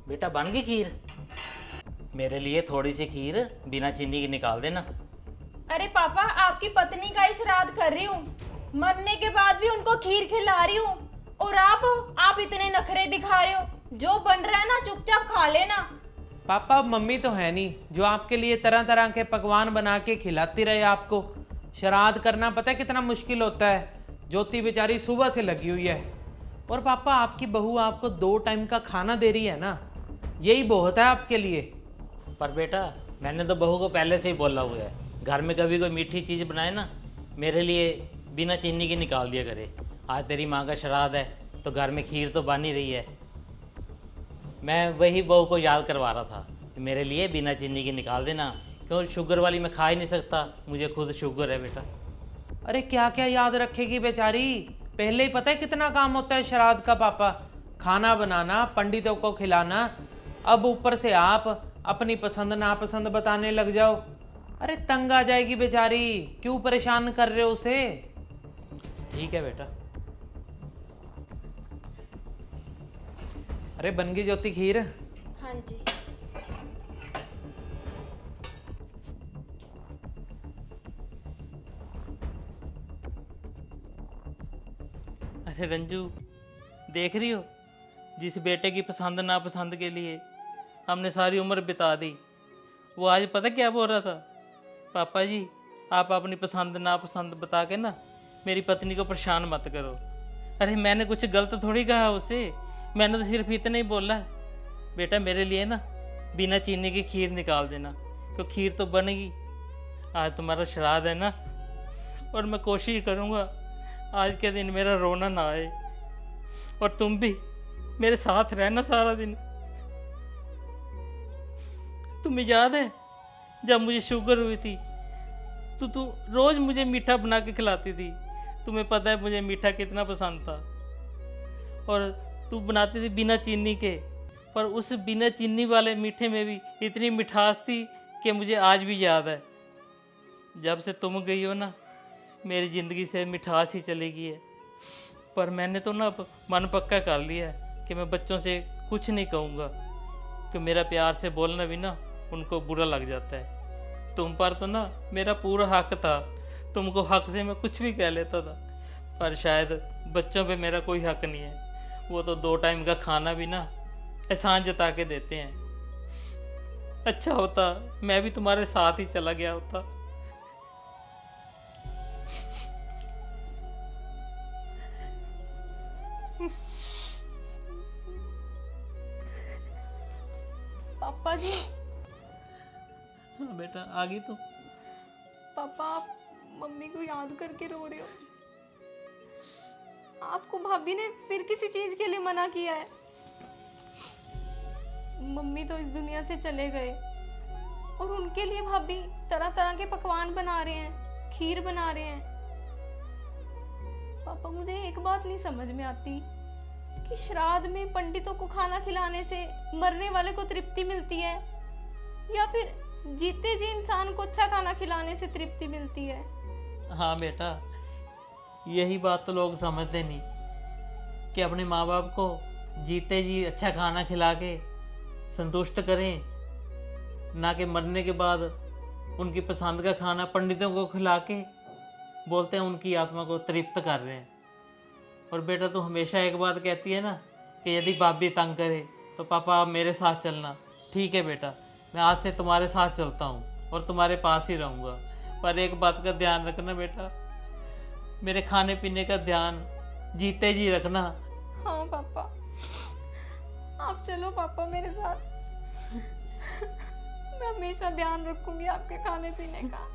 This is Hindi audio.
बेटा बन गई खीर? मेरे लिए थोड़ी सी खीर बिना चीनी की निकाल देना। अरे पापा, आपकी पत्नी का ही श्राद्ध कर रही हूँ, मरने के बाद भी उनको खीर खिला रही हूँ, और आप इतने नखरे दिखा रहे हो। जो बन रहा है ना चुपचाप खा लेना। पापा अब मम्मी तो है नहीं जो आपके लिए तरह तरह के पकवान बना के खिलाती रहे आपको। श्राद्ध करना पता है कितना मुश्किल होता है। ज्योति बेचारी सुबह से लगी हुई है। और पापा आपकी बहू आपको 2 टाइम का खाना दे रही है ना, यही बहुत है आपके लिए। पर बेटा मैंने तो बहू को पहले से ही बोला हुआ है, घर में कभी कोई मीठी चीज़ बनाए ना मेरे लिए बिना चीनी के निकाल दिया करे। आज तेरी माँ का श्राद्ध है तो घर में खीर तो बन ही रही है। मैं वही बहू को याद करवा रहा था कि मेरे लिए बिना चीनी की निकाल देना, क्यों शुगर वाली मैं खा ही नहीं सकता, मुझे खुद शुगर है बेटा। अरे क्या क्या याद रखेगी बेचारी, पहले ही पता है कितना काम होता है श्राद्ध का पापा। खाना बनाना, पंडितों को खिलाना, अब ऊपर से आप अपनी पसंद नापसंद बताने लग जाओ। अरे तंग आ जाएगी बेचारी, क्यों परेशान कर रहे हो उसे। ठीक है बेटा। अरे बन गई ज्योति खीर? हाँ जी। अरे रंजू, देख रही हो जिस बेटे की पसंद नापसंद के लिए हमने सारी उम्र बिता दी, वो आज पता क्या बोल रहा था? पापा जी आप अपनी पसंद नापसंद बता के ना मेरी पत्नी को परेशान मत करो। अरे मैंने कुछ गलत थोड़ी कहा उससे, मैंने तो सिर्फ इतना ही बोला है, बेटा मेरे लिए ना बिना चीनी की खीर निकाल देना, क्योंकि खीर तो बनेगी। आज तुम्हारा श्राद्ध है ना, और मैं कोशिश करूँगा आज के दिन मेरा रोना ना आए, और तुम भी मेरे साथ रहना सारा दिन। तुम्हें याद है जब मुझे शुगर हुई थी तो तू रोज मुझे मीठा बना के खिलाती थी। तुम्हें पता है मुझे मीठा कितना पसंद था, और तू बनाती थी बिना चीनी के, पर उस बिना चीनी वाले मीठे में भी इतनी मिठास थी कि मुझे आज भी याद है। जब से तुम गई हो ना मेरी ज़िंदगी से मिठास ही चली गई है। पर मैंने तो ना अब मन पक्का कर लिया है कि मैं बच्चों से कुछ नहीं कहूँगा, कि मेरा प्यार से बोलना भी ना उनको बुरा लग जाता है। तुम पर तो ना मेरा पूरा हक था, तुमको हक से मैं कुछ भी कह लेता था, पर शायद बच्चों पे मेरा कोई हक नहीं है। वो तो 2 टाइम का खाना भी ना एहसान जता के देते हैं। अच्छा होता मैं भी तुम्हारे साथ ही चला गया होता। पापा जी। हाँ बेटा आ गई तो। पापा आप मम्मी को याद करके रो रहे हो? आपको भाभी ने फिर किसी चीज के लिए मना किया है? मम्मी तो इस दुनिया से चले गए, और उनके लिए भाभी तरह तरह के पकवान बना रहे हैं, खीर बना रहे हैं। पापा मुझे एक बात नहीं समझ में आती कि श्राद्ध में पंडितों को खाना खिलाने से मरने वाले को तृप्ति मिलती है, या फिर जीते जी इंसान को अच्छा खाना खिलाने से तृप्ति मिलती है। हाँ बेटा, यही बात तो लोग समझते नहीं कि अपने माँ बाप को जीते जी अच्छा खाना खिला के संतुष्ट करें, ना कि मरने के बाद उनकी पसंद का खाना पंडितों को खिला के बोलते हैं उनकी आत्मा को तृप्त कर रहे हैं। और बेटा तू हमेशा एक बात कहती है ना कि यदि भाभी तंग करे तो पापा आप मेरे साथ चलना। ठीक है बेटा, मैं आज से तुम्हारे साथ चलता हूँ और तुम्हारे पास ही रहूँगा, पर एक बात का ध्यान रखना बेटा, मेरे खाने पीने का ध्यान जीते जी रखना। हाँ पापा, आप चलो पापा मेरे साथ। मैं हमेशा ध्यान रखूंगी आपके खाने पीने का।